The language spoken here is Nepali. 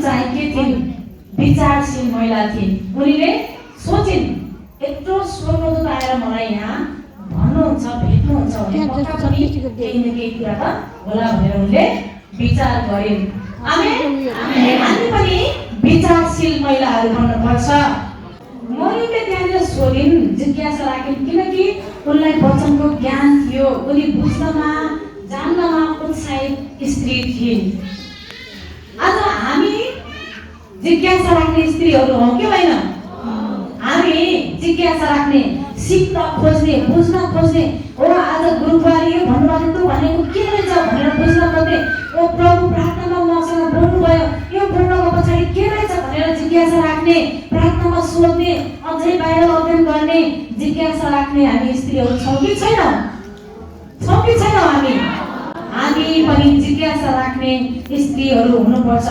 चाहिँ के थिइन्? विचारशील महिला थिइन्। उनीले सोचिन् यत्रो स्वर्गदूत आएर मलाई यहाँ भन्नुहुन्छ, भेट्नुहुन्छ भने पक्का पनि केही न केही कुरा त होला भनेर उनले विचार गरिन्। आमेन। हामी पनि विचारशील महिलाहरू बन्नुपर्छ। मरियमले त्यहाँनिर सोधिन्, जिज्ञासा राखिन्, किनकि उनलाई वचनको ज्ञान थियो। उनी बुझ्नमा जान्नमा उत्साहित स्त्री थिइन्। आज हामी जिज्ञासा राख्ने स्त्रीहरू हौ कि होइन? हामी जिज्ञासा राख्ने, सिक्न खोज्ने, बुझ्न खोज्ने। ओ आज गुरुबारी यो भन्नुभयो, तँ भनेको के रहेछ भनेर बुझ्न खोज्ने। ओ प्रभु प्रार्थनामा मसँग बोल्नुभयो, यो बोल्नको पछाडि के रहेछ भनेर जिज्ञासा राख्ने, प्रार्थनामा सोध्ने, अझै बाहिर अध्ययन गर्ने, जिज्ञासा राख्ने हामी स्त्रीहरू छौँ कि छैनौँ? छौँ कि छैनौँ? हामी पनि जिज्ञासा राख्ने स्त्रीहरू हुनुपर्छ।